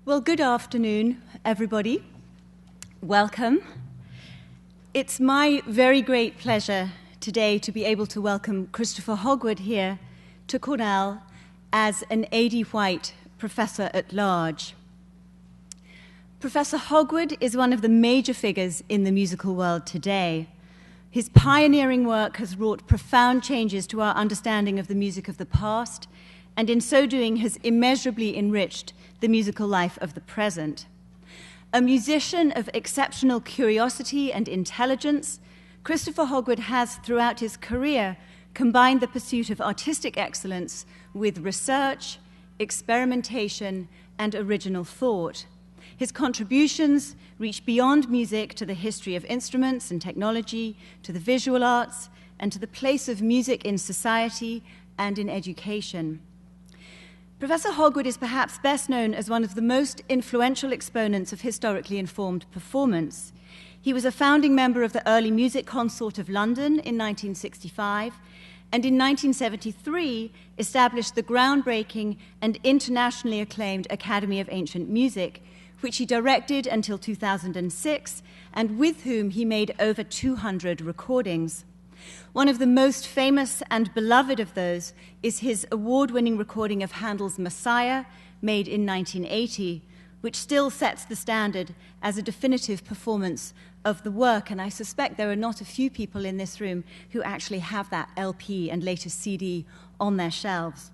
Well, good afternoon, everybody. Welcome. It's my very great pleasure today to be able to welcome Christopher Hogwood here to Cornell as an A.D. White Professor at Large. Professor Hogwood is one of the major figures in the musical world today. His pioneering work has wrought profound changes to our understanding of the music of the past, and in so doing has immeasurably enriched the musical life of the present. A musician of exceptional curiosity and intelligence, Christopher Hogwood has, throughout his career, combined the pursuit of artistic excellence with research, experimentation, and original thought. His contributions reach beyond music to the history of instruments and technology, to the visual arts, and to the place of music in society and in education. Professor Hogwood is perhaps best known as one of the most influential exponents of historically informed performance. He was a founding member of the Early Music Consort of London in 1965, and in 1973 established the groundbreaking and internationally acclaimed Academy of Ancient Music, which he directed until 2006, and with whom he made over 200 recordings. One of the most famous and beloved of those is his award-winning recording of Handel's Messiah, made in 1980, which still sets the standard as a definitive performance of the work, and I suspect there are not a few people in this room who actually have that LP and later CD on their shelves.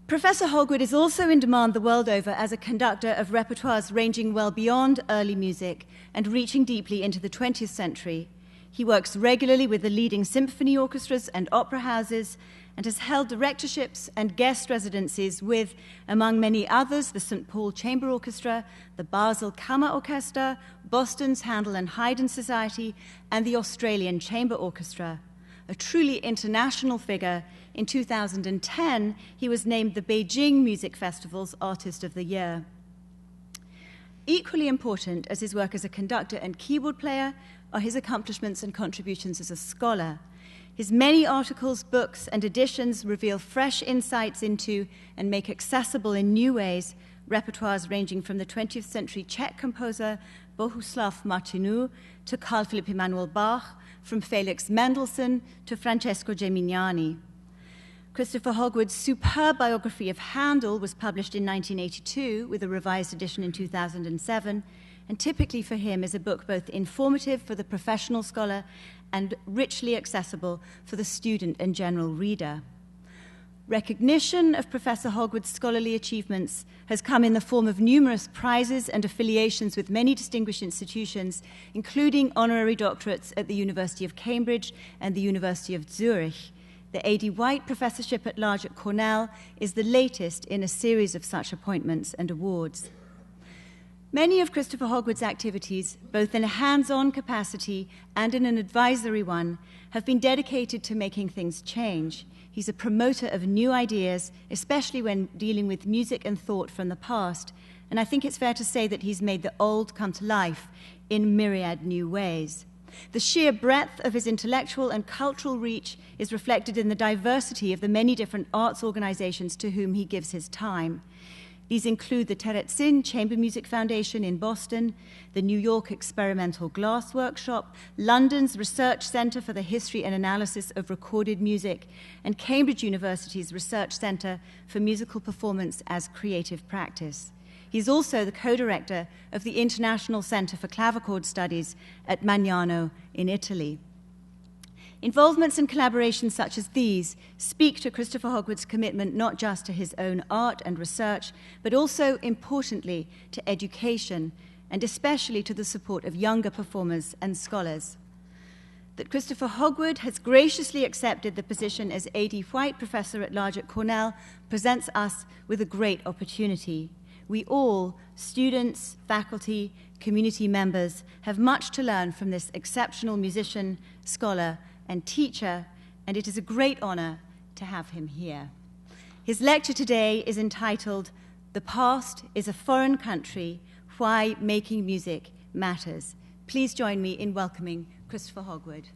Professor Hogwood is also in demand the world over as a conductor of repertoires ranging well beyond early music and reaching deeply into the 20th century. He works regularly with the leading symphony orchestras and opera houses and has held directorships and guest residencies with, among many others, the St. Paul Chamber Orchestra, the Basel Kammerorchester, Boston's Handel and Haydn Society, and the Australian Chamber Orchestra. A truly international figure, in 2010, he was named the Beijing Music Festival's Artist of the Year. Equally important as his work as a conductor and keyboard player are his accomplishments and contributions as a scholar. His many articles, books, and editions reveal fresh insights into and make accessible in new ways repertoires ranging from the 20th century Czech composer Bohuslav Martinu to Carl Philipp Emanuel Bach, from Felix Mendelssohn to Francesco Gemignani. Christopher Hogwood's superb biography of Handel was published in 1982 with a revised edition in 2007, and typically for him is a book both informative for the professional scholar and richly accessible for the student and general reader. Recognition of Professor Hogwood's scholarly achievements has come in the form of numerous prizes and affiliations with many distinguished institutions, including honorary doctorates at the University of Cambridge and the University of Zurich. The A.D. White Professorship at Large at Cornell is the latest in a series of such appointments and awards. Many of Christopher Hogwood's activities, both in a hands-on capacity and in an advisory one, have been dedicated to making things change. He's a promoter of new ideas, especially when dealing with music and thought from the past, and I think it's fair to say that he's made the old come to life in myriad new ways. The sheer breadth of his intellectual and cultural reach is reflected in the diversity of the many different arts organizations to whom he gives his time. These include the Terezin Chamber Music Foundation in Boston, the New York Experimental Glass Workshop, London's Research Center for the History and Analysis of Recorded Music, and Cambridge University's Research Center for Musical Performance as Creative Practice. He's also the co-director of the International Center for Clavichord Studies at Magnano in Italy. Involvements and collaborations such as these speak to Christopher Hogwood's commitment not just to his own art and research, but also, importantly, to education, and especially to the support of younger performers and scholars. That Christopher Hogwood has graciously accepted the position as A.D. White Professor at Large at Cornell presents us with a great opportunity. We all, students, faculty, community members, have much to learn from this exceptional musician, scholar, and teacher, and it is a great honor to have him here. His lecture today is entitled, "The Past is a Foreign Country, Why Making Music Matters." Please join me in welcoming Christopher Hogwood.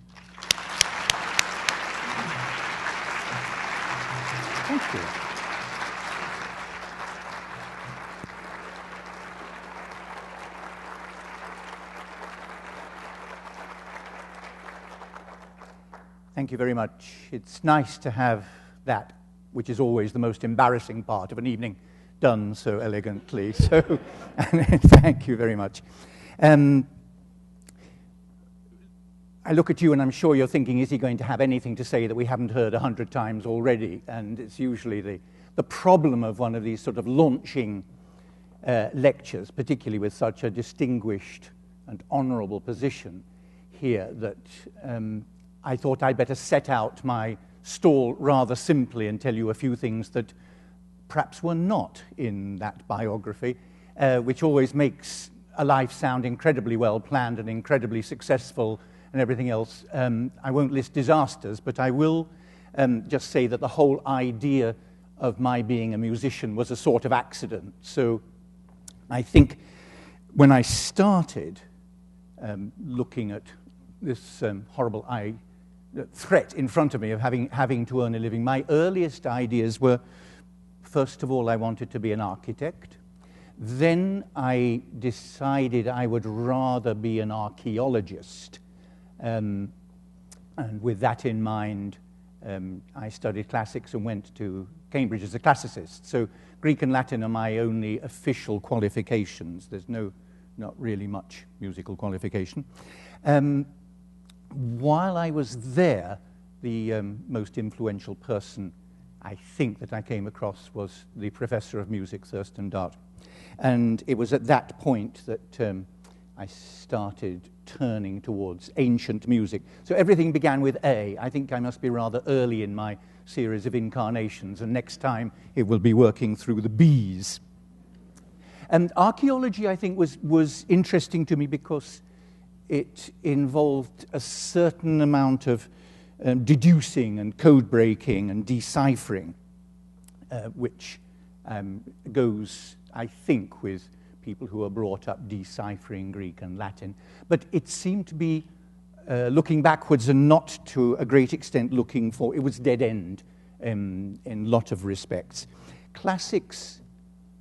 Thank you. Thank you very much. It's nice to have that, which is always the most embarrassing part of an evening, done so elegantly. So, thank you very much. I look at you and I'm sure you're thinking, is he going to have anything to say that we haven't heard 100 times already? And it's usually the problem of one of these sort of launching lectures, particularly with such a distinguished and honorable position here, that I thought I'd better set out my stall rather simply and tell you a few things that perhaps were not in that biography, which always makes a life sound incredibly well planned and incredibly successful and everything else. I won't list disasters, but I will just say that the whole idea of my being a musician was a sort of accident. So I think when I started looking at this horrible threat in front of me of having to earn a living, my earliest ideas were, first of all, I wanted to be an architect. Then I decided I would rather be an archaeologist. And with that in mind, I studied classics and went to Cambridge as a classicist. So Greek and Latin are my only official qualifications. There's not really much musical qualification. While I was there, the most influential person I think that I came across was the professor of music, Thurston Dart. And it was at that point that I started turning towards ancient music. So everything began with A. I think I must be rather early in my series of incarnations, and next time it will be working through the B's. And archaeology, I think, was interesting to me because it involved a certain amount of deducing and code breaking and deciphering, which goes, I think, with people who are brought up deciphering Greek and Latin. But it seemed to be looking backwards and not to a great extent looking for, it was dead end in a lot of respects. Classics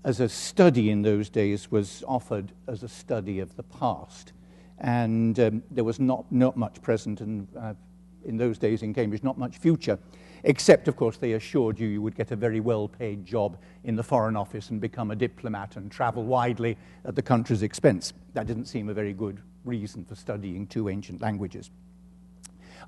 as a study in those days was offered as a study of the past. And there was not much present in those days in Cambridge, not much future, except, of course, they assured you would get a very well-paid job in the Foreign Office and become a diplomat and travel widely at the country's expense. That didn't seem a very good reason for studying two ancient languages.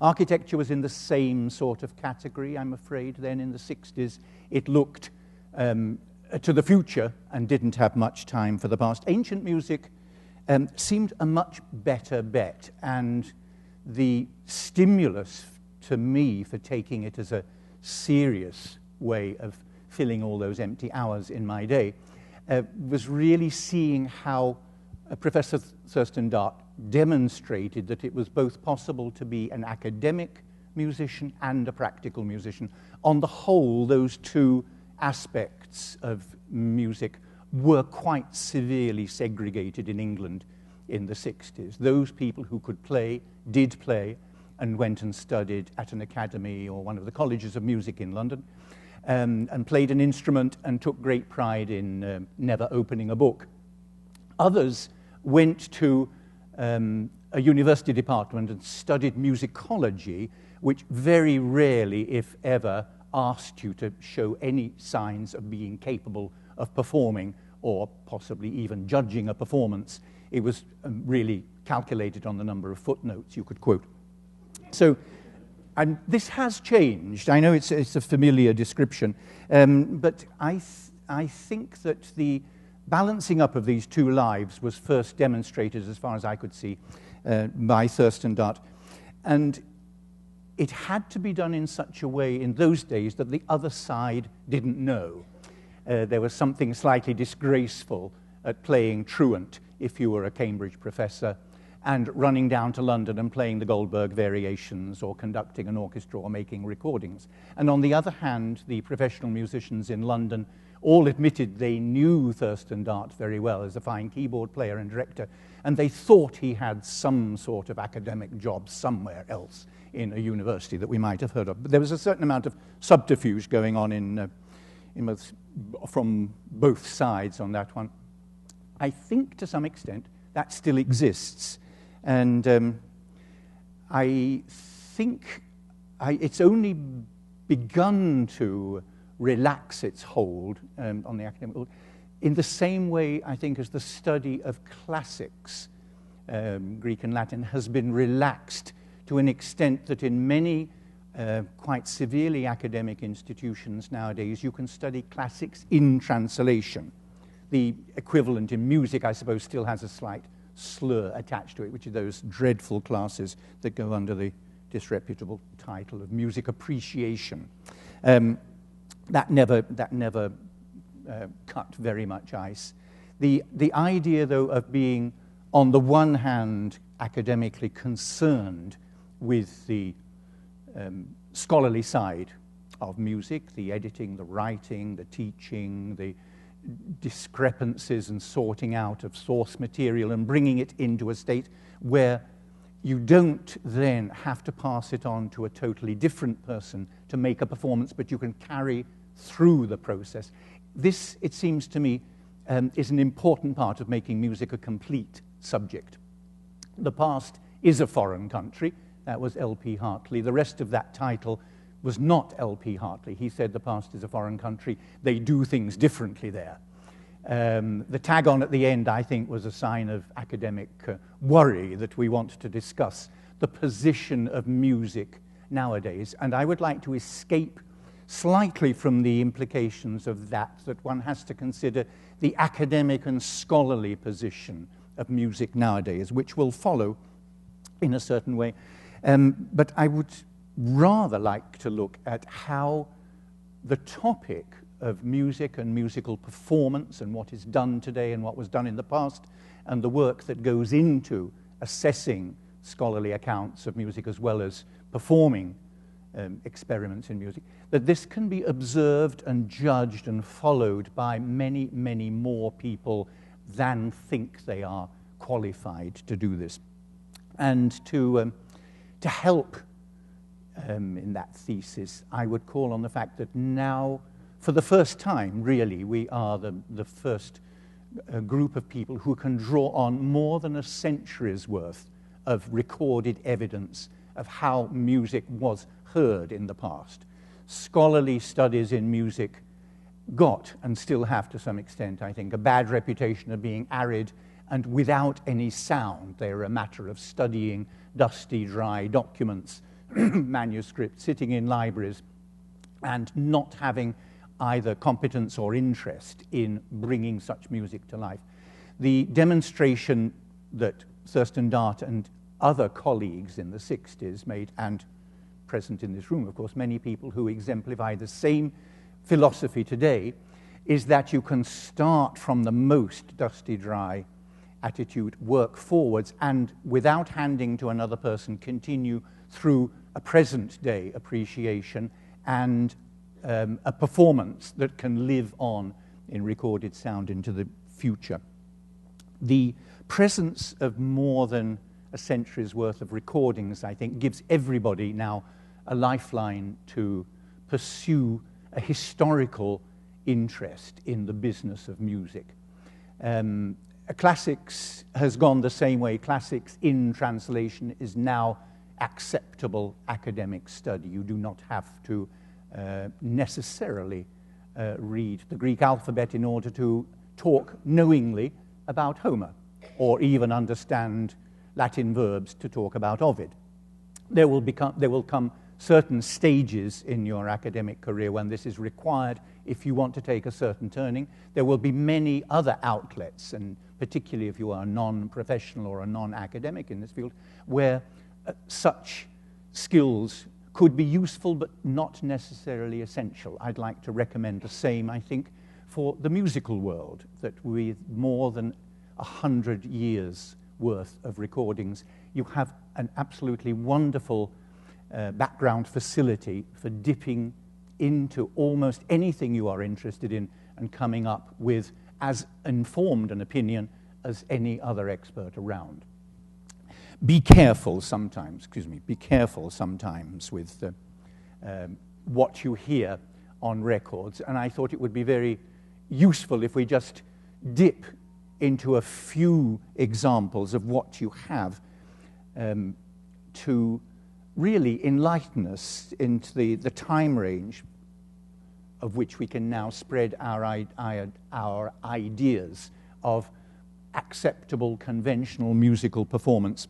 Architecture was in the same sort of category, I'm afraid, then in the 60s. It looked to the future and didn't have much time for the past. Ancient music seemed a much better bet, and the stimulus to me for taking it as a serious way of filling all those empty hours in my day was really seeing how Professor Thurston Dart demonstrated that it was both possible to be an academic musician and a practical musician. On the whole, those two aspects of music were quite severely segregated in England in the 60s. Those people who could play, did play, and went and studied at an academy or one of the colleges of music in London, and played an instrument and took great pride in never opening a book. Others went to a university department and studied musicology, which very rarely, if ever, asked you to show any signs of being capable of performing or possibly even judging a performance. It was really calculated on the number of footnotes you could quote. So, and this has changed. I know it's a familiar description, but I think that the balancing up of these two lives was first demonstrated, as far as I could see, by Thurston Dart. And it had to be done in such a way in those days that the other side didn't know. There was something slightly disgraceful at playing truant if you were a Cambridge professor, and running down to London and playing the Goldberg variations or conducting an orchestra or making recordings. And on the other hand, the professional musicians in London all admitted they knew Thurston Dart very well as a fine keyboard player and director, and they thought he had some sort of academic job somewhere else in a university that we might have heard of. But there was a certain amount of subterfuge going on from both sides on that one. I think to some extent that still exists. And I think it's only begun to relax its hold on the academic world in the same way, I think, as the study of classics, Greek and Latin, has been relaxed to an extent that in many quite severely academic institutions nowadays, you can study classics in translation. The equivalent in music, I suppose, still has a slight slur attached to it, which are those dreadful classes that go under the disreputable title of music appreciation. That never cut very much ice. The idea, though, of being, on the one hand, academically concerned with the scholarly side of music, the editing, the writing, the teaching, the discrepancies and sorting out of source material and bringing it into a state where you don't then have to pass it on to a totally different person to make a performance, but you can carry through the process. This, it seems to me, is an important part of making music a complete subject. The past is a foreign country. That was L.P. Hartley. The rest of that title was not L.P. Hartley. He said the past is a foreign country. They do things differently there. The tag on at the end, I think, was a sign of academic worry that we want to discuss the position of music nowadays. And I would like to escape slightly from the implications of that one has to consider the academic and scholarly position of music nowadays, which will follow in a certain way. But I would rather like to look at how the topic of music and musical performance and what is done today and what was done in the past and the work that goes into assessing scholarly accounts of music as well as performing experiments in music, that this can be observed and judged and followed by many, many more people than think they are qualified to do this. And to help in that thesis, I would call on the fact that now, for the first time, really, we are the first group of people who can draw on more than a century's worth of recorded evidence of how music was heard in the past. Scholarly studies in music got, and still have to some extent, I think, a bad reputation of being arid and without any sound. They're a matter of studying dusty, dry documents, manuscripts, sitting in libraries, and not having either competence or interest in bringing such music to life. The demonstration that Thurston Dart and other colleagues in the 60s made, and present in this room, of course, many people who exemplify the same philosophy today, is that you can start from the most dusty, dry attitude, work forwards, and without handing to another person, continue through a present-day appreciation and a performance that can live on in recorded sound into the future. The presence of more than a century's worth of recordings, I think, gives everybody now a lifeline to pursue a historical interest in the business of music. Classics has gone the same way. Classics in translation is now acceptable academic study. You do not have to necessarily read the Greek alphabet in order to talk knowingly about Homer, or even understand Latin verbs to talk about Ovid. There will come certain stages in your academic career when this is required if you want to take a certain turning. There will be many other outlets, and particularly if you are non-professional or a non-academic in this field, where such skills could be useful but not necessarily essential. I'd like to recommend the same, I think, for the musical world, that with more than 100 years worth of recordings, you have an absolutely wonderful background facility for dipping into almost anything you are interested in and coming up with as informed an opinion as any other expert around. Be careful sometimes with what you hear on records, and I thought it would be very useful if we just dip into a few examples of what you have to really enlighten us into the time range of which we can now spread our ideas of acceptable conventional musical performance.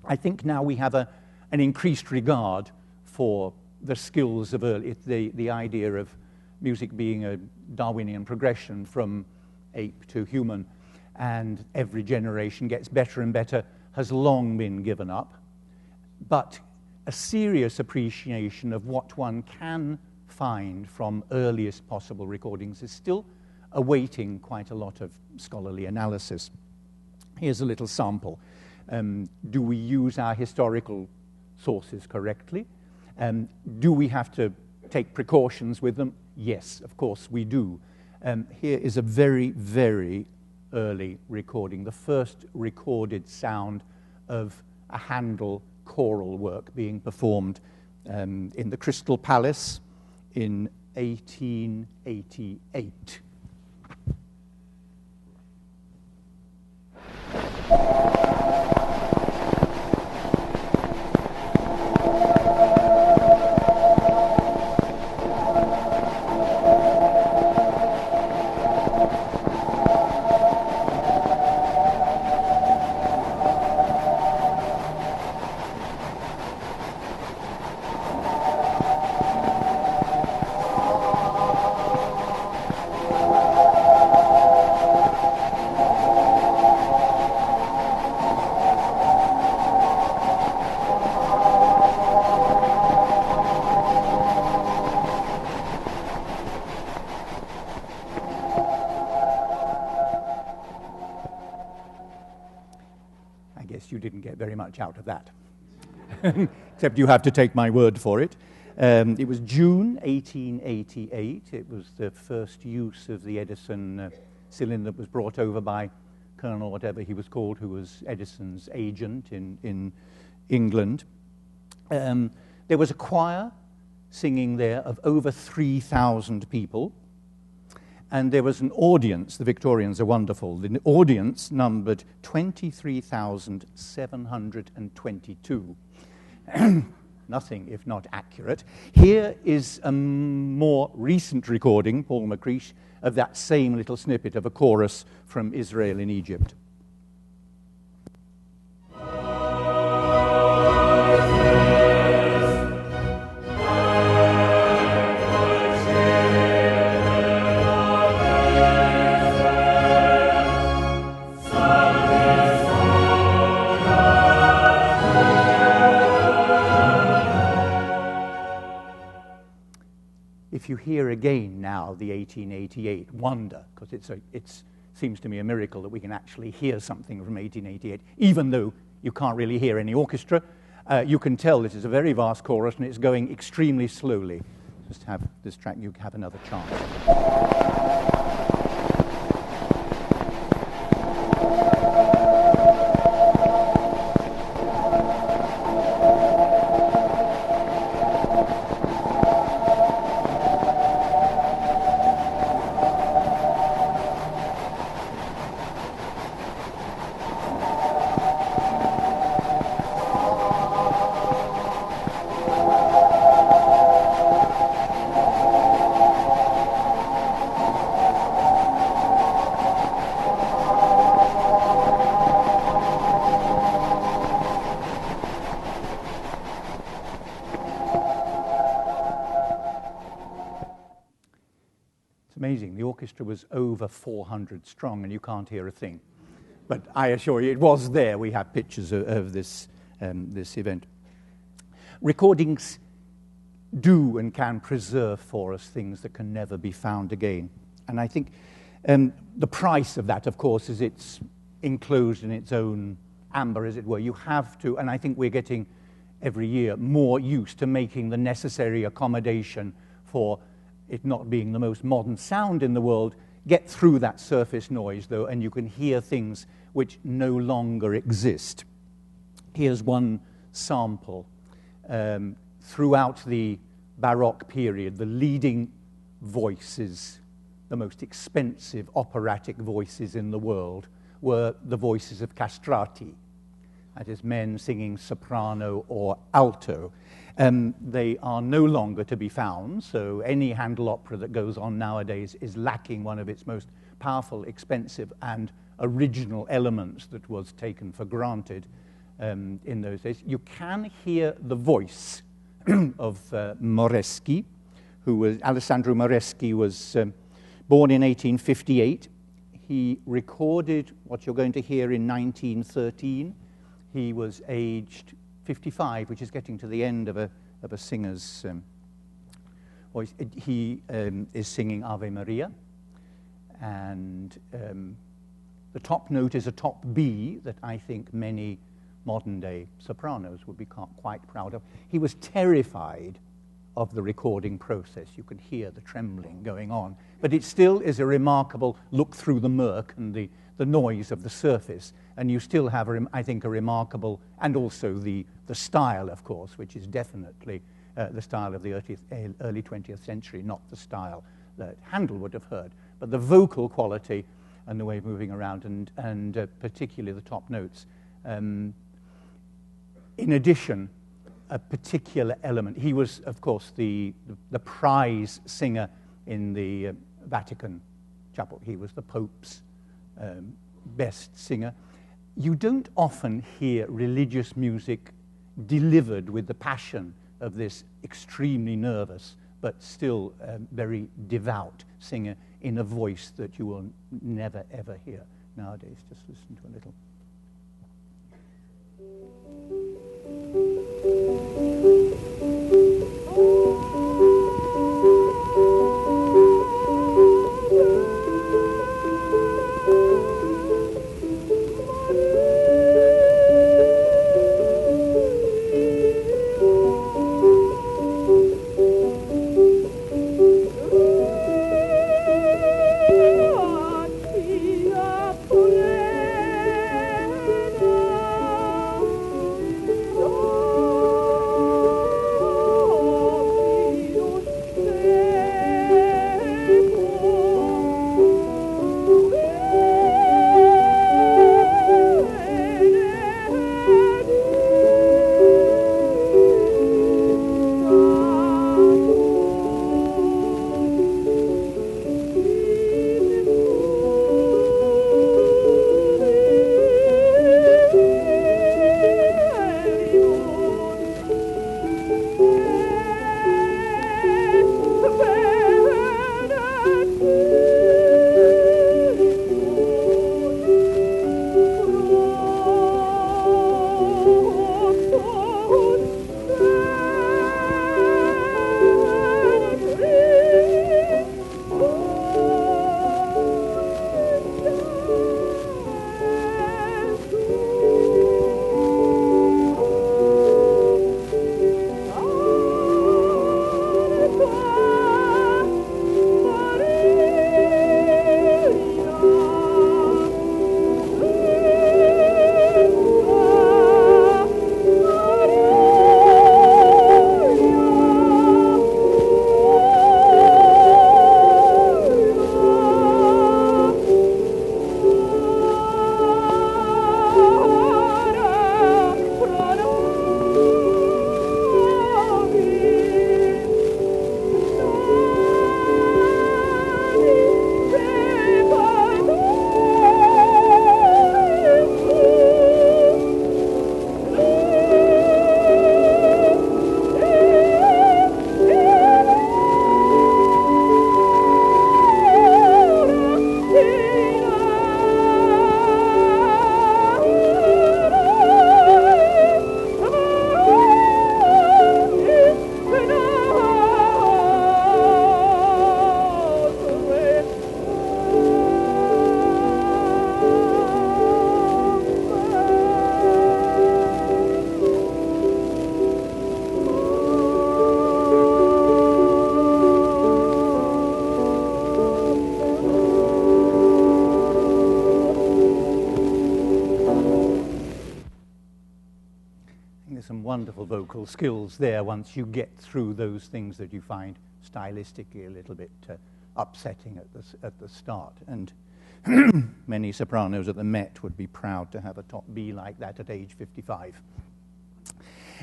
I think now we have an increased regard for the skills of the idea of music being a Darwinian progression from ape to human, and every generation gets better and better, has long been given up. But a serious appreciation of what one can find from earliest possible recordings is still awaiting quite a lot of scholarly analysis. Here's a little sample. Do we use our historical sources correctly? Do we have to take precautions with them? Yes, of course we do. Here is a very, very early recording, the first recorded sound of a Handel choral work being performed in the Crystal Palace in 1888. You didn't get very much out of that, except you have to take my word for it. It was June 1888. It was the first use of the Edison cylinder that was brought over by Colonel whatever he was called, who was Edison's agent in England. There was a choir singing there of over 3,000 people. And there was an audience, the Victorians are wonderful, the audience numbered 23,722. Nothing if not accurate. Here is a more recent recording, Paul McCreish, of that same little snippet of a chorus from Israel in Egypt. If you hear again now the 1888, wonder, because it seems to me a miracle that we can actually hear something from 1888, even though you can't really hear any orchestra. You can tell this is a very vast chorus and it's going extremely slowly. Just have this track, you have another chance. Amazing. The orchestra was over 400 strong, and you can't hear a thing. But I assure you, it was there. We have pictures of this event. Recordings do and can preserve for us things that can never be found again. And I think the price of that, of course, is it's enclosed in its own amber, as it were. You have to, and I think we're getting every year more used to making the necessary accommodation for it not being the most modern sound in the world, get through that surface noise, though, and you can hear things which no longer exist. Here's one sample. Throughout the Baroque period, the leading voices, the most expensive operatic voices in the world, were the voices of castrati. that is, men singing soprano or alto. They are no longer to be found, so any Handel opera that goes on nowadays is lacking one of its most powerful, expensive, and original elements that was taken for granted in those days. You can hear the voice of Moreschi, who was, Alessandro Moreschi was born in 1858. He recorded what you're going to hear in 1913. He was aged 55, which is getting to the end of a singer's voice. He is singing Ave Maria, and the top note is a top B that I think many modern-day sopranos would be quite proud of. He was terrified of the recording process. You could hear the trembling going on, but it still is a remarkable look through the murk and the noise of the surface, and you still have, I think, a remarkable, and also the style, of course, which is definitely the style of the early 20th century, not the style that Handel would have heard, but the vocal quality and the way of moving around, and particularly the top notes. In addition, a particular element. He was, of course, the prize singer in the Vatican chapel. He was the Pope's best singer. You don't often hear religious music delivered with the passion of this extremely nervous but still very devout singer in a voice that you will never, ever hear nowadays. Just listen to a little. Wonderful vocal skills there once you get through those things that you find stylistically a little bit upsetting at the start. And Many sopranos at the Met would be proud to have a top B like that at age 55.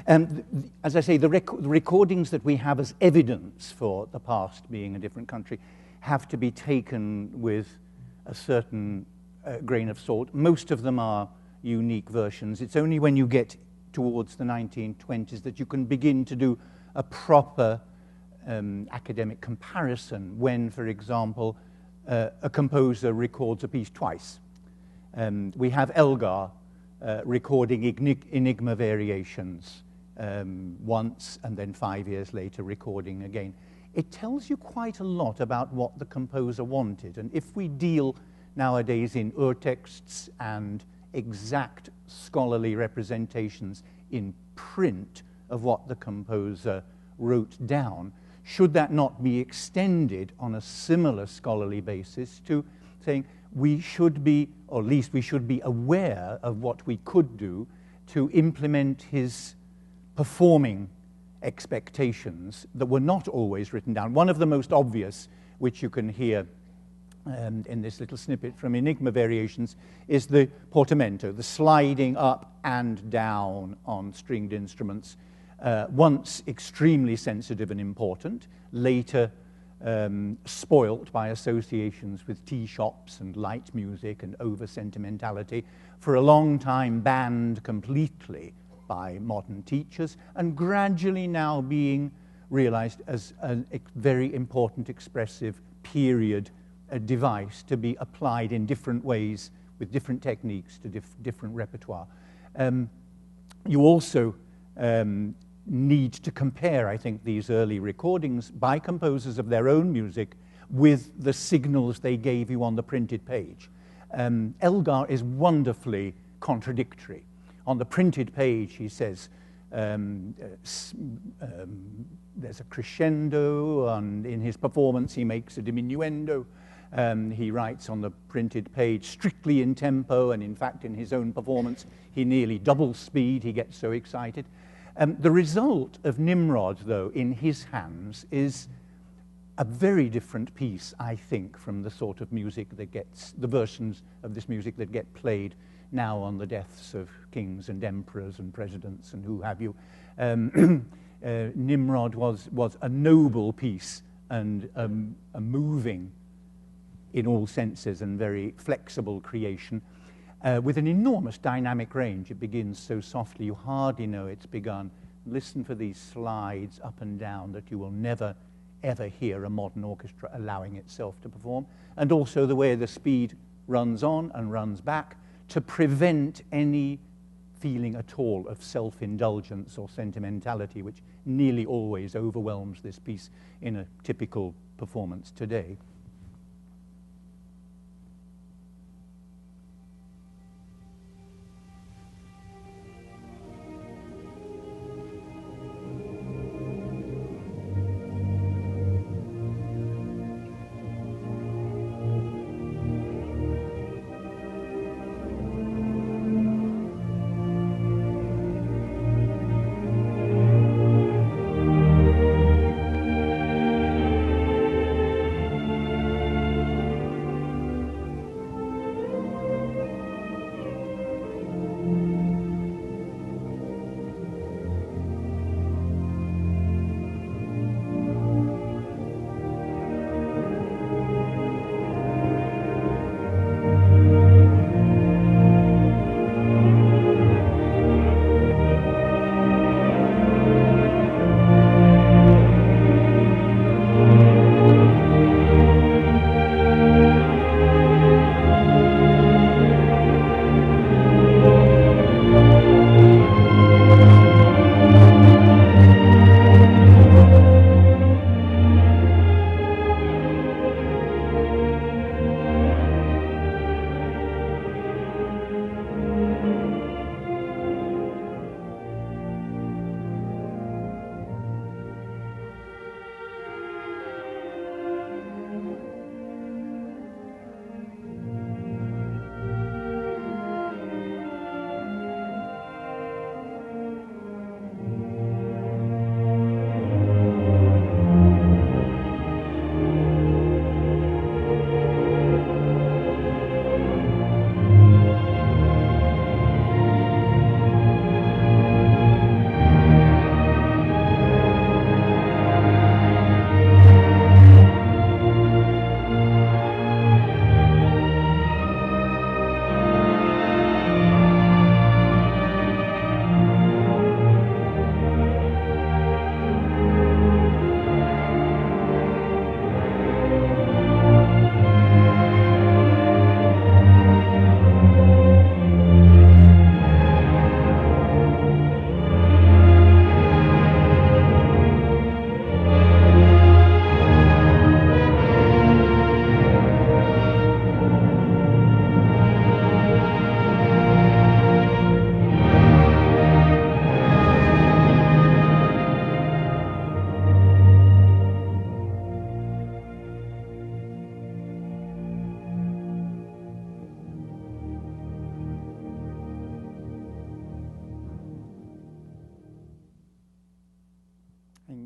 As I say, the recordings that we have as evidence for the past being a different country have to be taken with a certain grain of salt. Most of them are unique versions. It's only when you get towards the 1920s that you can begin to do a proper academic comparison when, for example, a composer records a piece twice. We have Elgar recording Enigma variations once and then 5 years later recording again. It tells you quite a lot about what the composer wanted. And if we deal nowadays in urtexts and exact scholarly representations in print of what the composer wrote down, should that not be extended on a similar scholarly basis to saying we should be, or at least we should be aware of what we could do to implement his performing expectations that were not always written down. One of the most obvious, which you can hear in this little snippet from Enigma Variations, is the portamento, the sliding up and down on stringed instruments, once extremely sensitive and important, later spoilt by associations with tea shops and light music and over-sentimentality, for a long time banned completely by modern teachers, and gradually now being realized as a very important expressive period device to be applied in different ways with different techniques to different repertoire. You also need to compare, I think, these early recordings by composers of their own music with the signals they gave you on the printed page. Elgar is wonderfully contradictory. On the printed page, he says, there's a crescendo, and in his performance he makes a diminuendo. He writes on the printed page strictly in tempo, and in fact in his own performance he nearly doubles speed, he gets so excited. The result of Nimrod, though, in his hands is a very different piece, I think, from the sort of music that gets, the versions of this music that get played now on the deaths of kings and emperors and presidents and who have you. Nimrod was a noble piece and a moving, in all senses, and very flexible creation with an enormous dynamic range. It begins so softly you hardly know it's begun. Listen for these slides up and down that you will never, ever hear a modern orchestra allowing itself to perform, and also the way the speed runs on and runs back to prevent any feeling at all of self-indulgence or sentimentality, which nearly always overwhelms this piece in a typical performance today.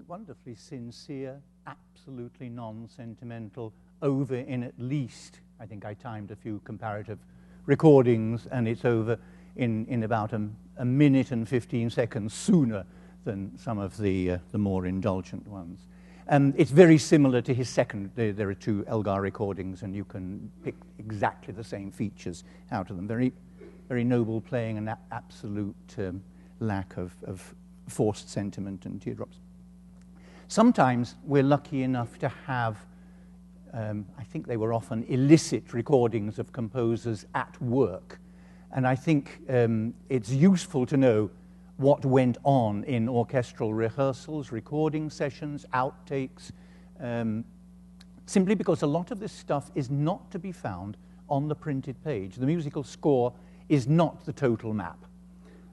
wonderfully sincere, absolutely non-sentimental, over in at least, I think I timed a few comparative recordings, and it's over in about a minute and 15 seconds sooner than some of the more indulgent ones. It's very similar to his second. There are two Elgar recordings, and you can pick exactly the same features out of them. Very, very noble playing and absolute lack of forced sentiment and teardrops. Sometimes we're lucky enough to have, I think they were often illicit recordings of composers at work. And I think it's useful to know what went on in orchestral rehearsals, recording sessions, outtakes, simply because a lot of this stuff is not to be found on the printed page. The musical score is not the total map.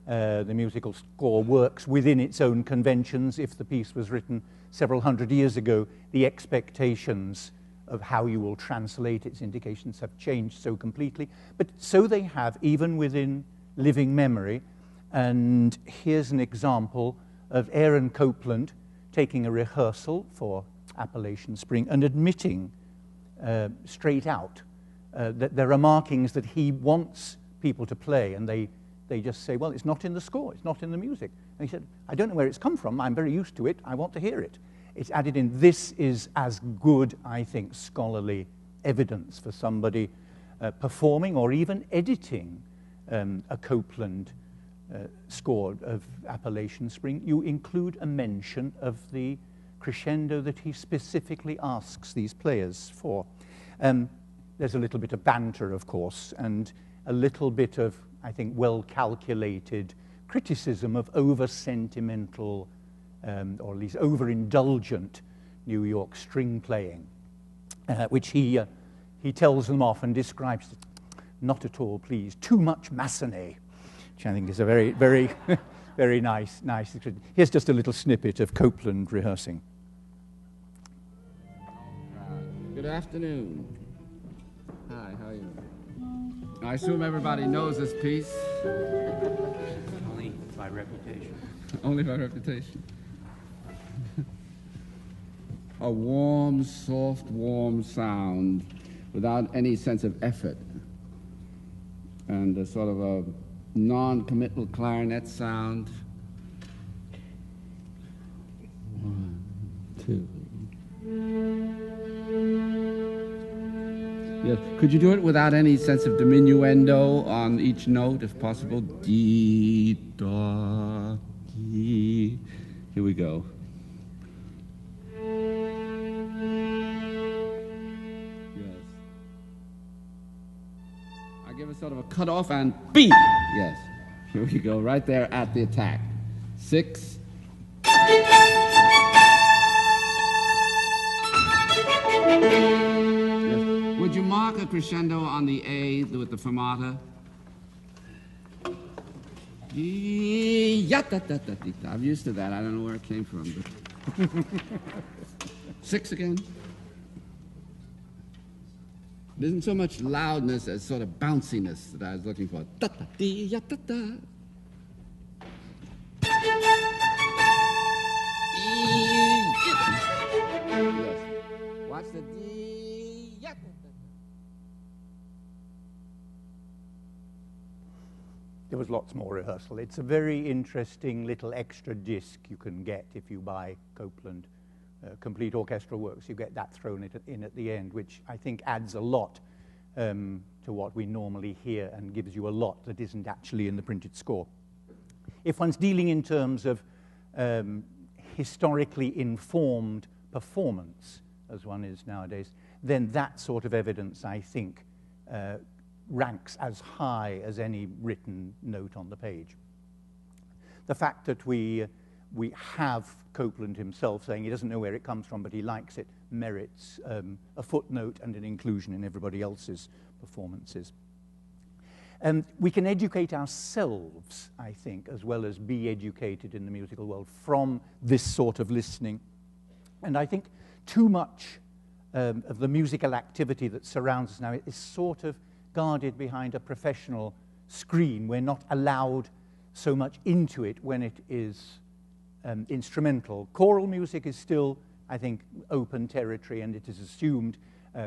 The musical score works within its own conventions. If the piece was written several hundred years ago, the expectations of how you will translate its indications have changed so completely. But so they have, even within living memory. And here's an example of Aaron Copland taking a rehearsal for Appalachian Spring and admitting straight out that there are markings that he wants people to play, and they just say, well, it's not in the score, it's not in the music. And he said, I don't know where it's come from, I'm very used to it, I want to hear it. It's added in. This is as good, I think, scholarly evidence for somebody performing or even editing a Copland score of Appalachian Spring. You include a mention of the crescendo that he specifically asks these players for. There's a little bit of banter, of course, and a little bit of, I think, well-calculated criticism of over-sentimental, or at least over-indulgent New York string playing, which he tells them off and describes it, not at all, please, too much Massenet, which I think is a very, very, very nice. Here's just a little snippet of Copland rehearsing. Good afternoon. Hi, how are you? I assume everybody knows this piece. Only by reputation. Only by reputation. A warm, soft, warm sound without any sense of effort. And a sort of a non-committal clarinet sound. 1, 2. Yes. Could you do it without any sense of diminuendo on each note, if possible? Dee, da, dee. Here we go. Yes. I give a sort of a cutoff and beat. Yes. Here we go, right there at the attack. 6. Would you mark a crescendo on the A with the fermata? I'm used to that. I don't know where it came from. But 6 again. There isn't so much loudness as sort of bounciness that I was looking for. Yes. Watch the D. There was lots more rehearsal. It's a very interesting little extra disc you can get if you buy Copland complete orchestral works. You get that thrown in at the end, which I think adds a lot to what we normally hear and gives you a lot that isn't actually in the printed score. If one's dealing in terms of historically informed performance, as one is nowadays, then that sort of evidence, I think, ranks as high as any written note on the page. The fact that we have Copland himself saying he doesn't know where it comes from, but he likes it, merits a footnote and an inclusion in everybody else's performances. We can educate ourselves, I think, as well as be educated in the musical world from this sort of listening. And I think too much of the musical activity that surrounds us now is sort of guarded behind a professional screen. We're not allowed so much into it when it is instrumental. Choral music is still, I think, open territory, and it is assumed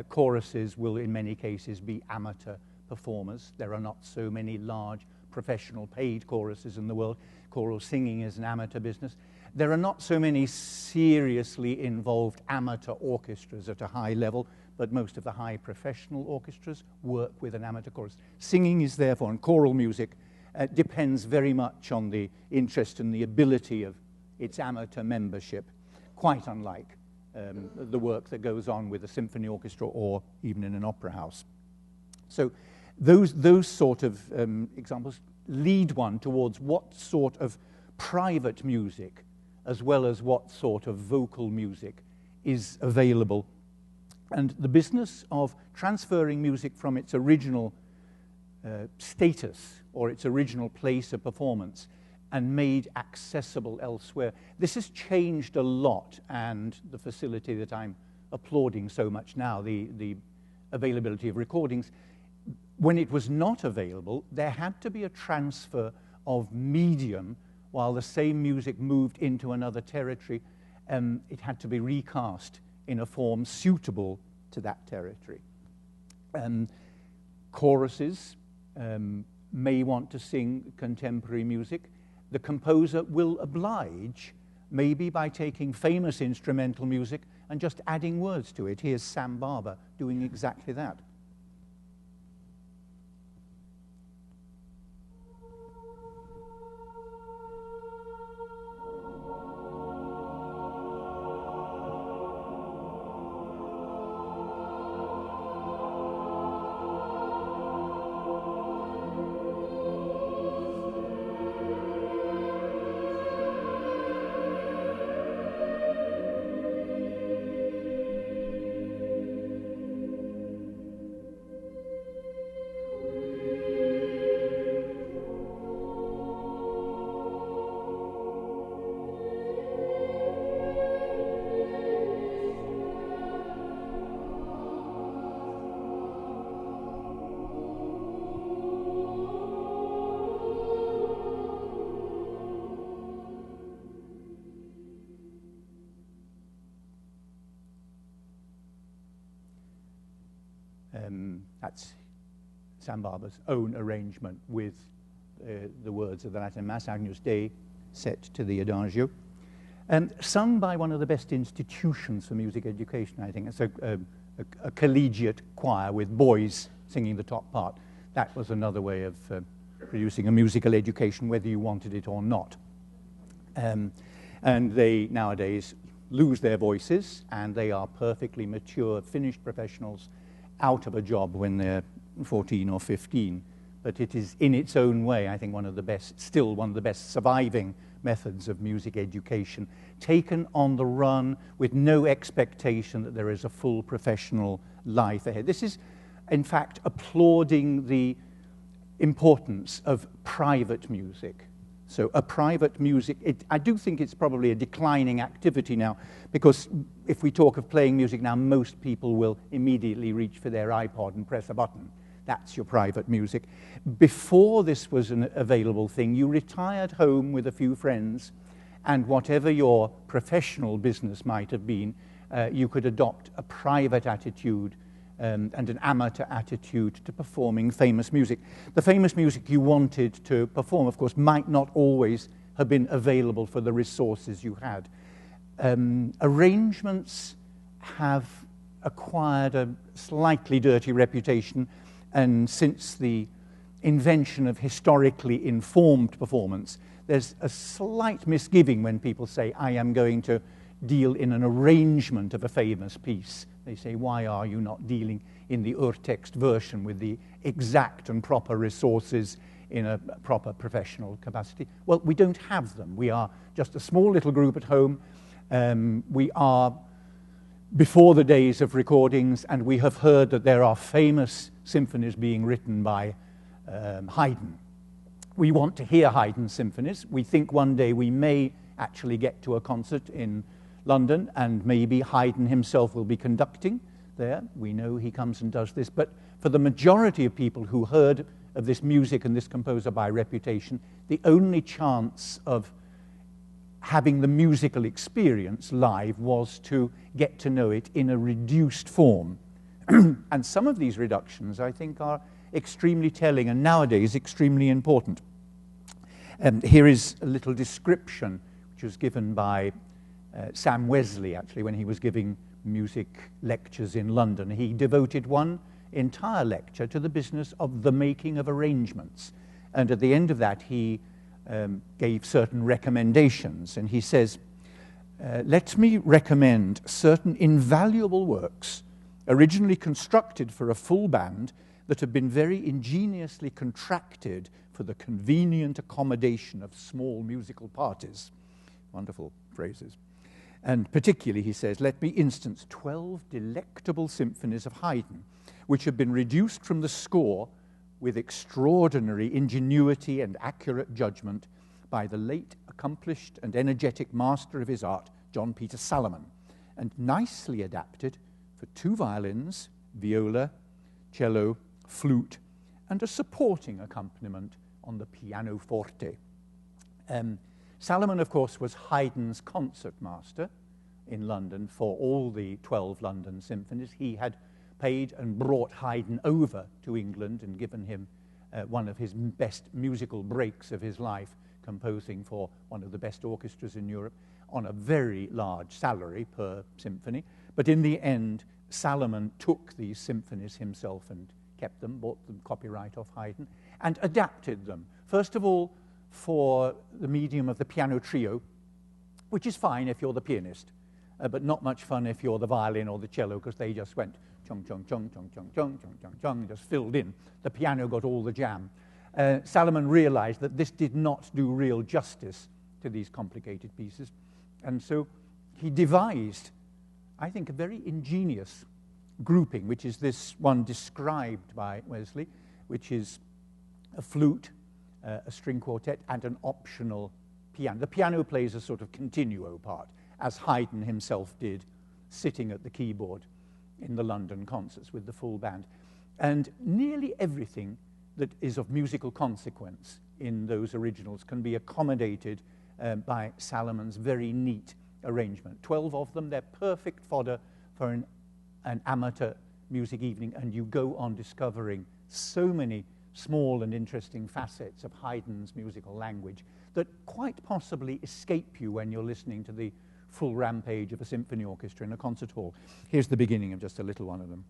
choruses will in many cases be amateur performers. There are not so many large professional paid choruses in the world. Choral singing is an amateur business. There are not so many seriously involved amateur orchestras at a high level, but most of the high professional orchestras work with an amateur chorus. Singing is therefore, and choral music depends very much on the interest and the ability of its amateur membership, quite unlike the work that goes on with a symphony orchestra or even in an opera house. So those sort of examples lead one towards what sort of private music as well as what sort of vocal music is available. And the business of transferring music from its original status or its original place of performance and made accessible elsewhere, this has changed a lot, and the facility that I'm applauding so much now, the availability of recordings, when it was not available, there had to be a transfer of medium while the same music moved into another territory. It had to be recast in a form suitable to that territory. Choruses may want to sing contemporary music. The composer will oblige, maybe by taking famous instrumental music and just adding words to it. Here's Sam Barber doing exactly that. That's Sam Barber's own arrangement with the words of the Latin Mass, Agnus Dei, set to the Adagio. Sung by one of the best institutions for music education, I think. It's a collegiate choir with boys singing the top part. That was another way of producing a musical education, whether you wanted it or not. And they nowadays lose their voices, and they are perfectly mature, finished professionals out of a job when they're 14 or 15. But it is, in its own way, I think one of the best, still one of the best surviving methods of music education, taken on the run with no expectation that there is a full professional life ahead. This is, in fact, applauding the importance of private music. So a private music, I do think it's probably a declining activity now, because if we talk of playing music now, most people will immediately reach for their iPod and press a button. That's your private music. Before this was an available thing, you retired home with a few friends, and whatever your professional business might have been, you could adopt a private attitude and an amateur attitude to performing famous music. The famous music you wanted to perform, of course, might not always have been available for the resources you had. Arrangements have acquired a slightly dirty reputation, and since the invention of historically informed performance, there's a slight misgiving when people say, I am going to deal in an arrangement of a famous piece. They say, why are you not dealing in the urtext version with the exact and proper resources in a proper professional capacity? Well, we don't have them. We are just a small little group at home. We are before the days of recordings, and we have heard that there are famous symphonies being written by Haydn. We want to hear Haydn symphonies. We think one day we may actually get to a concert in London, and maybe Haydn himself will be conducting there. We know he comes and does this. But for the majority of people who heard of this music and this composer by reputation, the only chance of having the musical experience live was to get to know it in a reduced form. And some of these reductions, I think, are extremely telling and nowadays extremely important. Here is a little description which was given by Sam Wesley, actually, when he was giving music lectures in London. He devoted one entire lecture to the business of the making of arrangements. And at the end of that, he gave certain recommendations. And he says, let me recommend certain invaluable works originally constructed for a full band that have been very ingeniously contracted for the convenient accommodation of small musical parties. Wonderful phrases. And particularly, he says, let me instance 12 delectable symphonies of Haydn, which have been reduced from the score with extraordinary ingenuity and accurate judgment by the late accomplished and energetic master of his art, John Peter Salomon, and nicely adapted for 2 violins, viola, cello, flute, and a supporting accompaniment on the pianoforte. Salomon, of course, was Haydn's concertmaster in London for all the 12 London symphonies. He had paid and brought Haydn over to England and given him one of his best musical breaks of his life, composing for one of the best orchestras in Europe on a very large salary per symphony. But in the end, Salomon took these symphonies himself and kept them, bought them copyright off Haydn, and adapted them. First of all, for the medium of the piano trio, which is fine if you're the pianist, but not much fun if you're the violin or the cello, because they just went chung, chung, chung, chung, chung, chung, chung, chung, chung, just filled in. The piano got all the jam. Salomon realized that this did not do real justice to these complicated pieces, and so he devised, I think, a very ingenious grouping, which is this one described by Wesley, which is a flute, a string quartet, and an optional piano. The piano plays a sort of continuo part, as Haydn himself did, sitting at the keyboard in the London concerts with the full band. And nearly everything that is of musical consequence in those originals can be accommodated by Salomon's very neat arrangement. 12 of them, they're perfect fodder for an amateur music evening, and you go on discovering so many small and interesting facets of Haydn's musical language that quite possibly escape you when you're listening to the full rampage of a symphony orchestra in a concert hall. Here's the beginning of just a little one of them.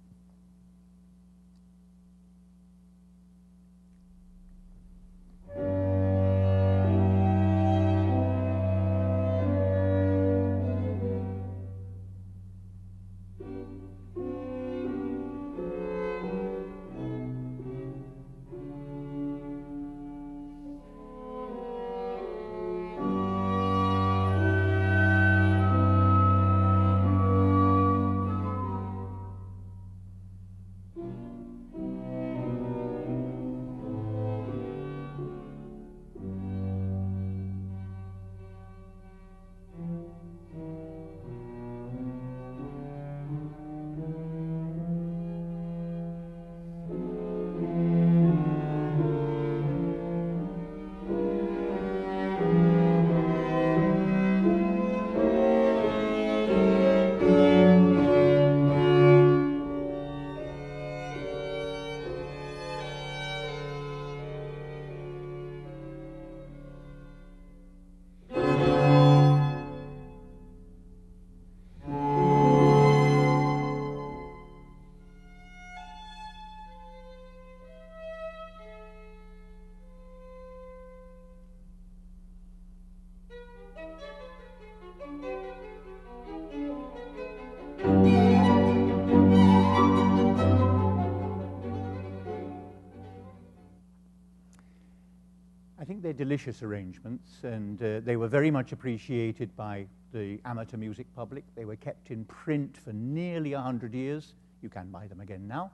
I think they're delicious arrangements, and they were very much appreciated by the amateur music public. They were kept in print for nearly 100 years. You can buy them again now.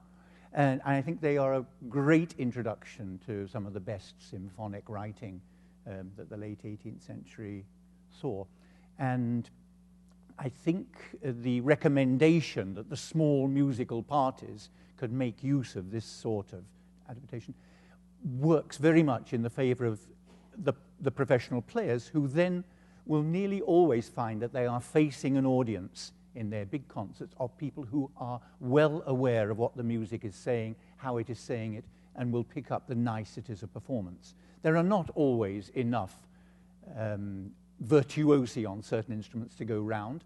And I think they are a great introduction to some of the best symphonic writing that the late 18th century saw. And I think the recommendation that the small musical parties could make use of this sort of adaptation works very much in the favor of the professional players, who then will nearly always find that they are facing an audience in their big concerts of people who are well aware of what the music is saying, how it is saying it, and will pick up the niceties of performance. There are not always enough virtuosi on certain instruments to go round.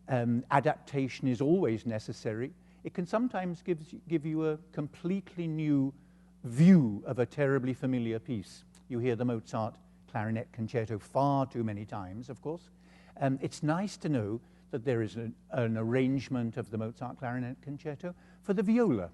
Adaptation is always necessary. It can sometimes give you a completely new view of a terribly familiar piece. You hear the Mozart clarinet concerto far too many times, of course. It's nice to know that there is an arrangement of the Mozart clarinet concerto for the viola.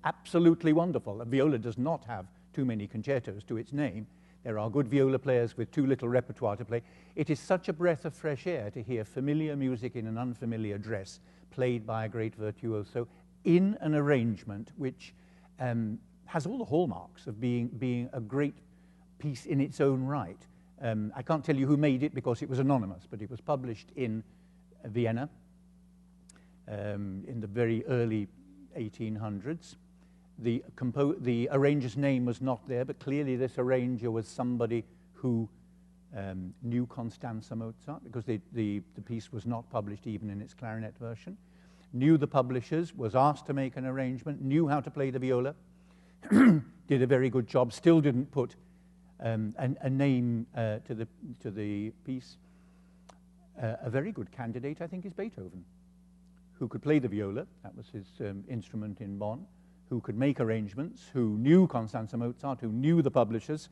Absolutely wonderful. A viola does not have too many concertos to its name. There are good viola players with too little repertoire to play. It is such a breath of fresh air to hear familiar music in an unfamiliar dress played by a great virtuoso in an arrangement which has all the hallmarks of being a great piece in its own right. I can't tell you who made it because it was anonymous, but it was published in Vienna in the very early 1800s. The arranger's name was not there, but clearly this arranger was somebody who knew Constanza Mozart, because the piece was not published even in its clarinet version, knew the publishers, was asked to make an arrangement, knew how to play the viola, did a very good job, still didn't put a name to the piece. A very good candidate, I think, is Beethoven, who could play the viola. That was his instrument in Bonn, who could make arrangements, who knew Constanza Mozart, who knew the publishers,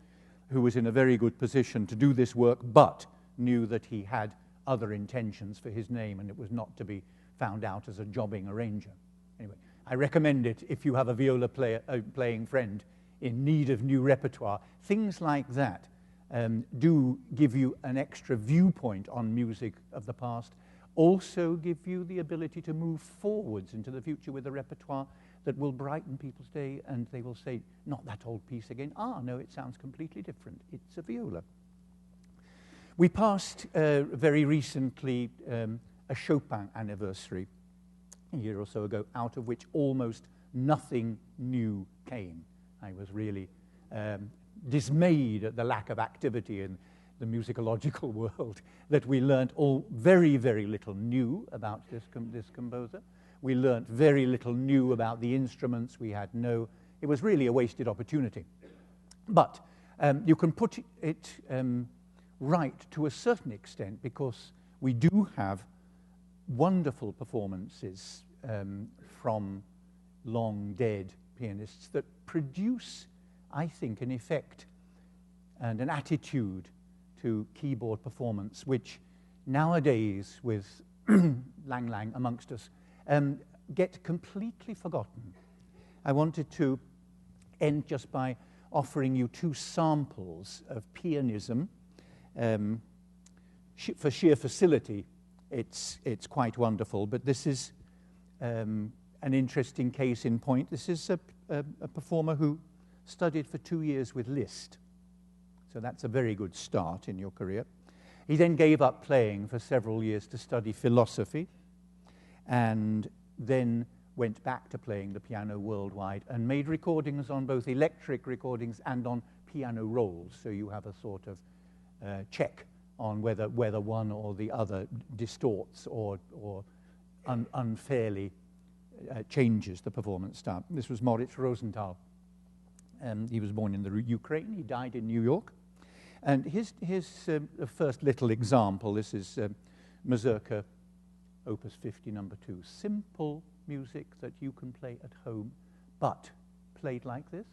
who was in a very good position to do this work, but knew that he had other intentions for his name and it was not to be found out as a jobbing arranger. Anyway, I recommend it if you have a viola playing friend in need of new repertoire. Things like that do give you an extra viewpoint on music of the past, also give you the ability to move forwards into the future with a repertoire that will brighten people's day, and they will say, not that old piece again. Ah, no, it sounds completely different. It's a viola. We passed very recently a Chopin anniversary, a year or so ago, out of which almost nothing new came. I was really dismayed at the lack of activity in the musicological world, that we learnt all very, very little new about this composer. We learnt very little new about the instruments. It was really a wasted opportunity. But you can put it right to a certain extent, because we do have wonderful performances from long dead pianists that produce, I think, an effect and an attitude to keyboard performance, which nowadays, with Lang Lang amongst us, get completely forgotten. I wanted to end just by offering you two samples of pianism. For sheer facility, it's quite wonderful, but this is an interesting case in point. This is a performer who studied for 2 years with Liszt, so that's a very good start in your career. He then gave up playing for several years to study philosophy, and then went back to playing the piano worldwide and made recordings on both electric recordings and on piano rolls, so you have a sort of check on whether one or the other distorts or unfairly changes the performance style. This was Moritz Rosenthal. He was born in the Ukraine. He died in New York. And his first little example, this is Mazurka, Opus 50, number 2. Simple music that you can play at home, but played like this.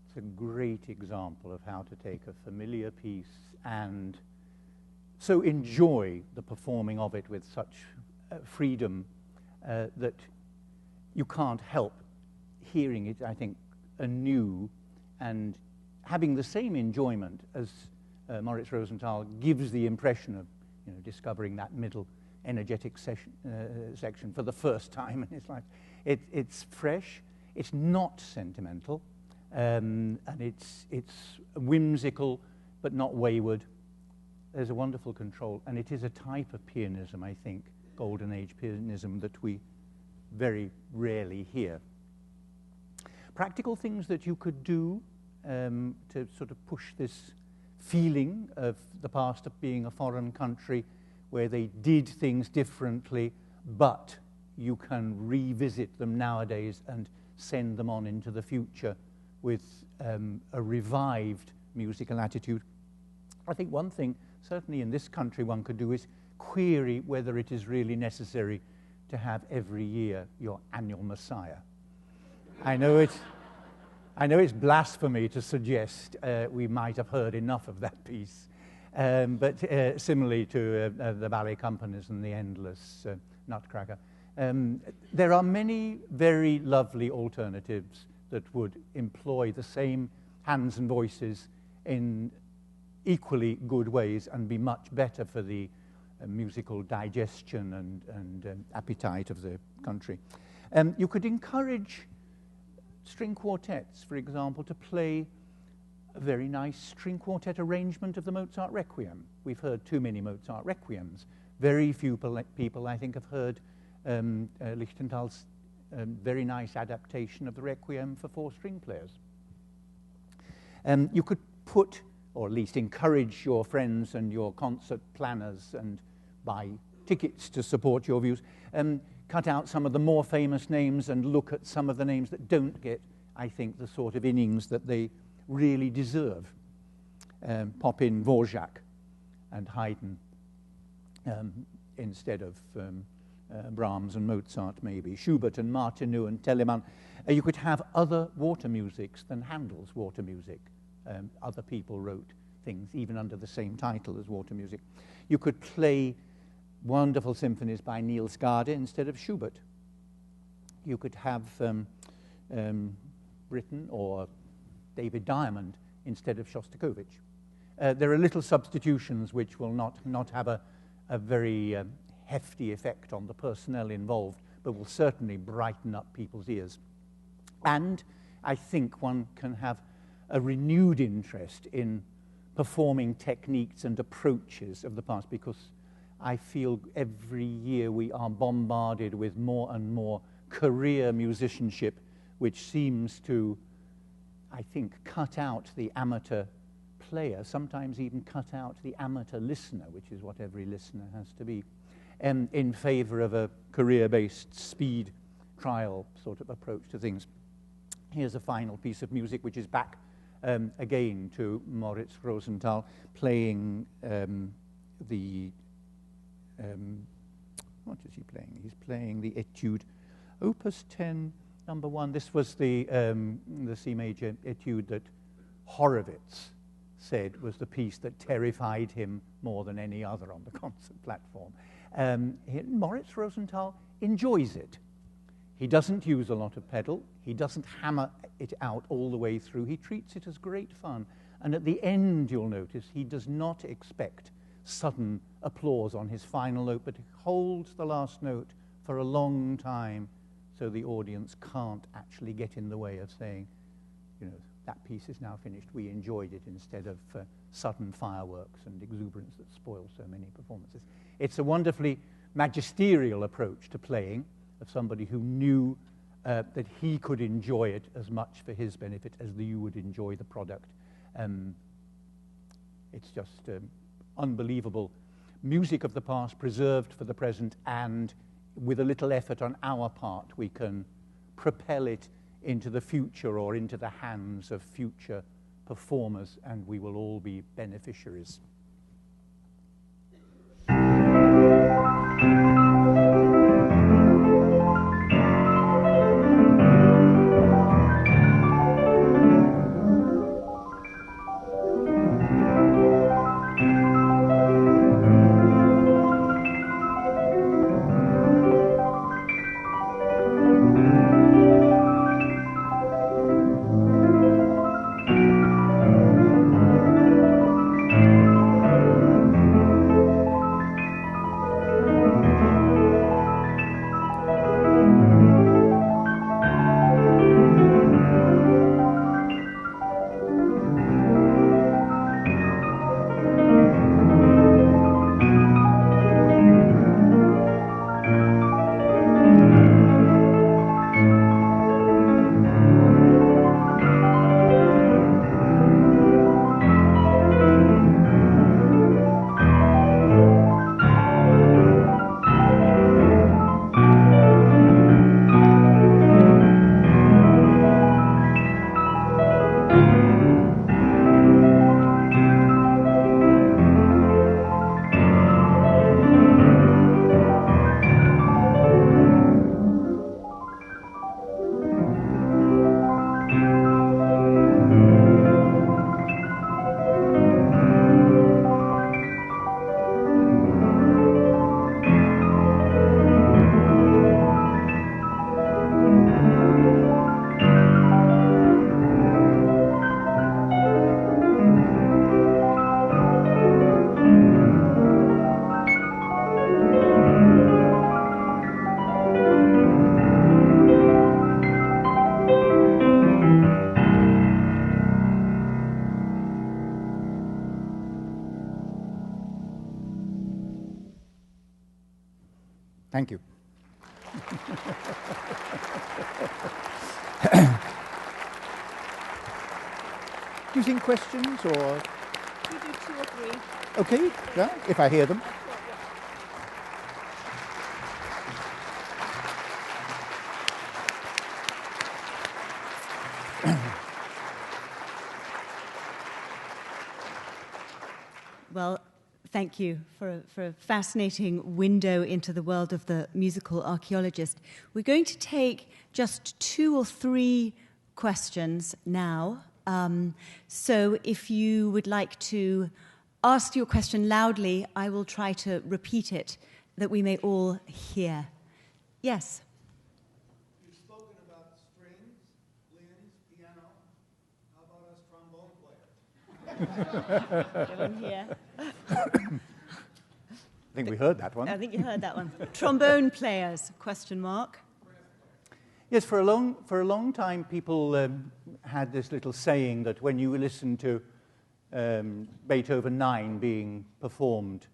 It's a great example of how to take a familiar piece and so enjoy the performing of it with such freedom that you can't help hearing it, I think, anew and having the same enjoyment as Moritz Rosenthal gives the impression of, you know, discovering that middle energetic section for the first time in his life. It's fresh, it's not sentimental, and it's whimsical but not wayward. There's a wonderful control, and it is a type of pianism, I think, Golden Age pianism, that we very rarely hear. Practical things that you could do to sort of push this feeling of the past of being a foreign country where they did things differently, but you can revisit them nowadays and send them on into the future with a revived musical attitude. I think one thing, certainly in this country, one could do is query whether it is really necessary to have every year your annual Messiah. I know it's blasphemy to suggest we might have heard enough of that piece, but similarly to the ballet companies and the endless Nutcracker. There are many very lovely alternatives that would employ the same hands and voices in equally good ways and be much better for the musical digestion and appetite of the country. You could encourage string quartets, for example, to play a very nice string quartet arrangement of the Mozart Requiem. We've heard too many Mozart Requiems. Very few people, I think, have heard Lichtenthal's very nice adaptation of the Requiem for 4 string players. You could put, or at least encourage your friends and your concert planners and buy tickets to support your views, cut out some of the more famous names and look at some of the names that don't get, I think, the sort of innings that they really deserve. Pop in Dvorak and Haydn instead of Brahms and Mozart, maybe. Schubert and Martineau and Telemann. You could have other water musics than Handel's water music. Other people wrote things even under the same title as water music. You could play wonderful symphonies by Niels Gade instead of Schubert. You could have Britten or David Diamond instead of Shostakovich. There are little substitutions which will not have a very hefty effect on the personnel involved, but will certainly brighten up people's ears. And I think one can have a renewed interest in performing techniques and approaches of the past, because I feel every year we are bombarded with more and more career musicianship, which seems to, I think, cut out the amateur player, sometimes even cut out the amateur listener, which is what every listener has to be, in favor of a career-based speed trial sort of approach to things. Here's a final piece of music, which is back again to Moritz Rosenthal, playing what is he playing? He's playing the Etude, Opus 10, number 1. This was the C major Etude that Horowitz said was the piece that terrified him more than any other on the concert platform. Moritz Rosenthal enjoys it. He doesn't use a lot of pedal. He doesn't hammer it out all the way through. He treats it as great fun. And at the end, you'll notice, he does not expect sudden applause on his final note, but he holds the last note for a long time so the audience can't actually get in the way of saying, you know, that piece is now finished. We enjoyed it, instead of sudden fireworks and exuberance that spoil so many performances. It's a wonderfully magisterial approach to playing, of somebody who knew that he could enjoy it as much for his benefit as you would enjoy the product. It's just unbelievable. Music of the past preserved for the present, and with a little effort on our part, we can propel it into the future or into the hands of future performers, and we will all be beneficiaries. Thank you. Do you think questions or? We do 2 or 3. Okay, yeah, if I hear them. Well, thank you for a fascinating window into the world of the musical archaeologist. We're going to take just 2 or 3 questions now. So if you would like to ask your question loudly, I will try to repeat it that we may all hear. Yes? You've spoken about strings, winds, piano. How about us trombone players? Go in here. I think we heard that one. I think you heard that one. Trombone players, question mark. Yes, for a long time, people had this little saying that when you listen to Beethoven 9 being performed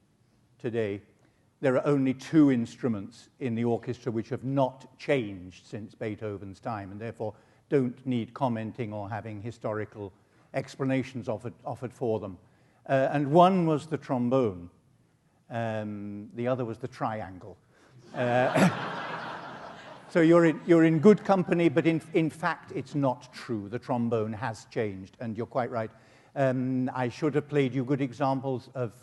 today, there are only 2 instruments in the orchestra which have not changed since Beethoven's time, and therefore don't need commenting or having historical explanations offered for them. And one was the trombone. The other was the triangle. So you're in good company, but in fact, it's not true. The trombone has changed, and you're quite right. I should have played you good examples of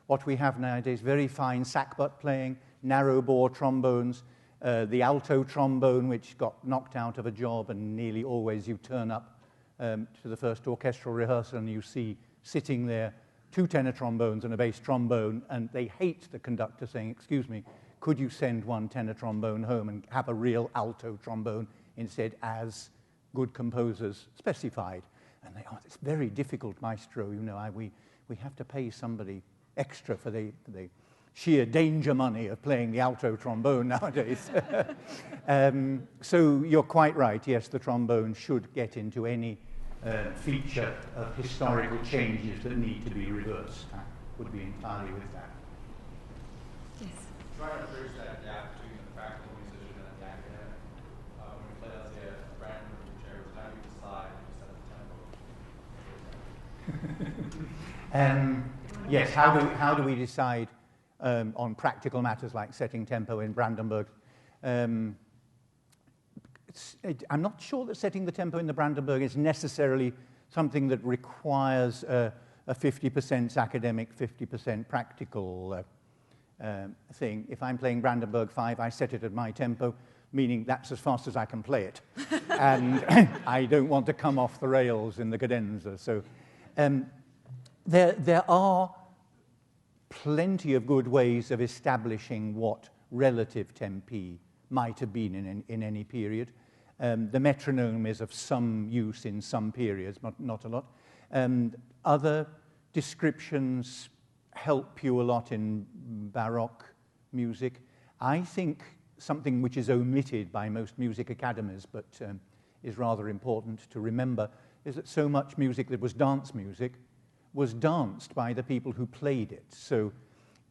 what we have nowadays, very fine sackbut playing, narrow bore trombones, the alto trombone, which got knocked out of a job, and nearly always you turn up to the first orchestral rehearsal and you see sitting there 2 tenor trombones and a bass trombone, and they hate the conductor saying, "Excuse me, could you send 1 tenor trombone home and have a real alto trombone instead, as good composers specified?" And they, "Oh, it's very difficult, maestro, you know, we have to pay somebody extra for the sheer danger money of playing the alto trombone nowadays." So you're quite right, yes, the trombone should get into any feature of historical changes that need to be reversed. I would be entirely with that. Yes. Trying to bridge that gap between the practical musician and the academic. When we play, let's say, a Brandenburg concerto, how do you decide to set the tempo? Yes, how do we decide on practical matters like setting tempo in Brandenburg? I'm not sure that setting the tempo in the Brandenburg is necessarily something that requires a 50% academic, 50% practical thing. If I'm playing Brandenburg 5, I set it at my tempo, meaning that's as fast as I can play it. And I don't want to come off the rails in the cadenza. So there are plenty of good ways of establishing what relative tempi might have been in any period. The metronome is of some use in some periods, but not a lot. Other descriptions help you a lot in Baroque music. I think something which is omitted by most music academies, but is rather important to remember, is that so much music that was dance music was danced by the people who played it. So,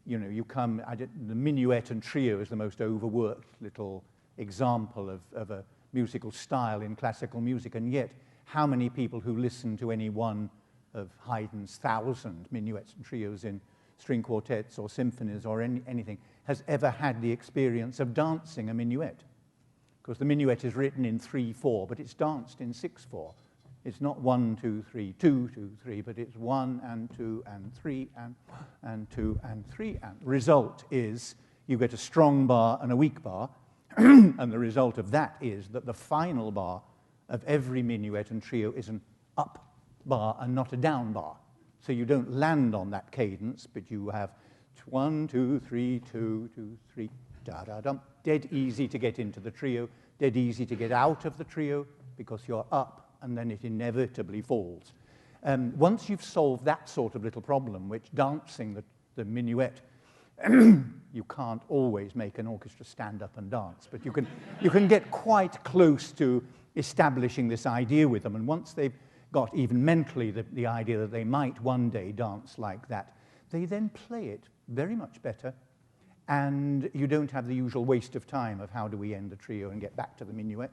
you know, the minuet and trio is the most overworked little example of a musical style in classical music, and yet how many people who listen to any one of Haydn's 1,000 minuets and trios in string quartets or symphonies or anything has ever had the experience of dancing a minuet? Because the minuet is written in 3/4, but it's danced in 6/4. It's not 1, 2, 3, 2, 2, 3, but it's 1 and 2 and 3 and 2 and 3. And the result is you get a strong bar and a weak bar, and the result of that is that the final bar of every minuet and trio is an up bar and not a down bar. So you don't land on that cadence, but you have 1, 2, 3, 2, 2, 3, da-da-dum. Dead easy to get into the trio, dead easy to get out of the trio because you're up, and then it inevitably falls. Once you've solved that sort of little problem, which dancing the minuet, you can't always make an orchestra stand up and dance, but you can get quite close to establishing this idea with them. And once they've got even mentally the idea that they might one day dance like that, they then play it very much better and you don't have the usual waste of time of how do we end the trio and get back to the minuet.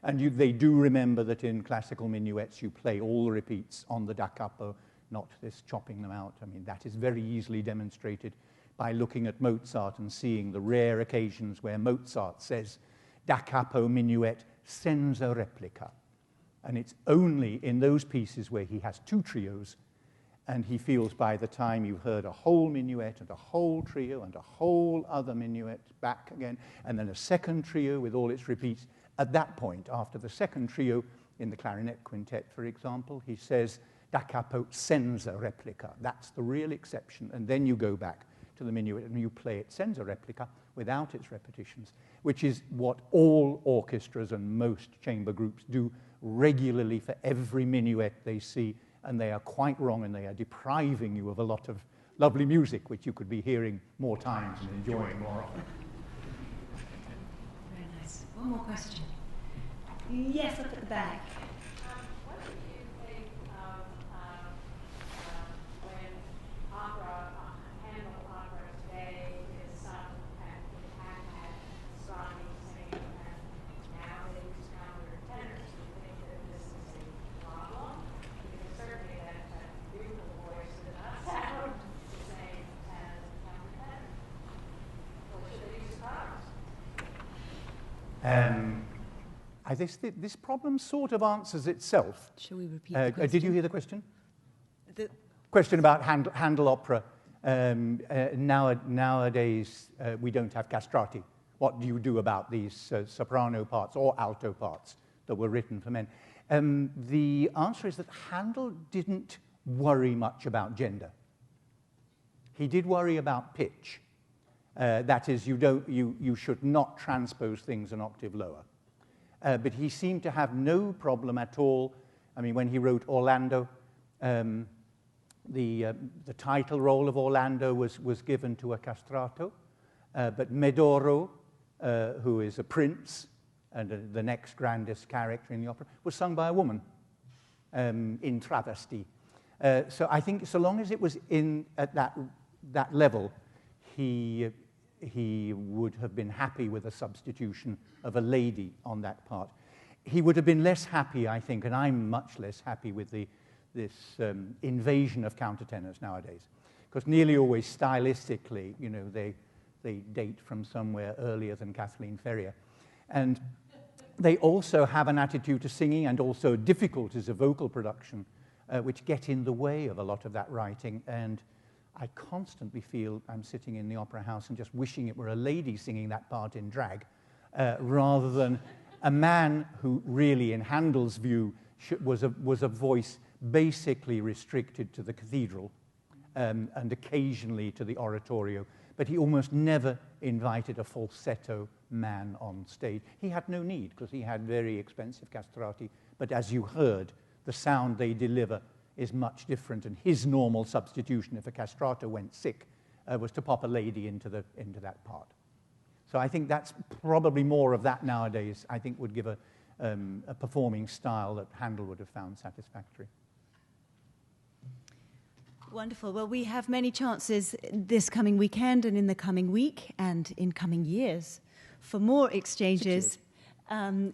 And they do remember that in classical minuets you play all the repeats on the da capo, not this chopping them out. I mean, that is very easily demonstrated by looking at Mozart and seeing the rare occasions where Mozart says da capo minuet senza replica. And it's only in those pieces where he has two trios and he feels by the time you've heard a whole minuet and a whole trio and a whole other minuet back again, and then a second trio with all its repeats, at that point, after the second trio, in the clarinet quintet, for example, he says, da capo senza replica. That's the real exception. And then you go back to the minuet and you play it senza replica without its repetitions, which is what all orchestras and most chamber groups do regularly for every minuet they see. And they are quite wrong, and they are depriving you of a lot of lovely music, which you could be hearing more times and enjoying more often. Very nice. One more question. Yes, up at the back. What do you think of when opera, Handel opera today is sung and it had strongly singing, and now they use countertenors? Do you think that this is a problem? Because certainly that beautiful voice does not sound the same as countertenor. Or should they use stars? This problem sort of answers itself. Shall we repeat the question? Did you hear the question? The Question about Handel opera. Nowadays, we don't have castrati. What do you do about these soprano parts or alto parts that were written for men? The answer is that Handel didn't worry much about gender. He did worry about pitch. That is, you should not transpose things an octave lower. But he seemed to have no problem at all. I mean, when he wrote Orlando, the title role of Orlando was given to a castrato, but Medoro, who is a prince and the next grandest character in the opera, was sung by a woman in travesty. So I think so long as it was at that level, he would have been happy with a substitution of a lady on that part. He would have been less happy, I think, and I'm much less happy with this invasion of countertenors nowadays, because nearly always stylistically, you know, they date from somewhere earlier than Kathleen Ferrier. And they also have an attitude to singing and also difficulties of vocal production, which get in the way of a lot of that writing. And I constantly feel I'm sitting in the opera house and just wishing it were a lady singing that part in drag, rather than a man who really, in Handel's view, was a voice basically restricted to the cathedral and occasionally to the oratorio. But he almost never invited a falsetto man on stage. He had no need, because he had very expensive castrati. But as you heard, the sound they deliver is much different, and his normal substitution if a castrato went sick was to pop a lady into that part. So I think that's probably more of that nowadays, I think would give a performing style that Handel would have found satisfactory. Wonderful. Well, we have many chances this coming weekend and in the coming week and in coming years for more exchanges. For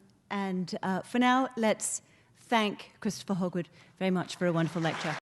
now, let's thank Christopher Hogwood very much for a wonderful lecture.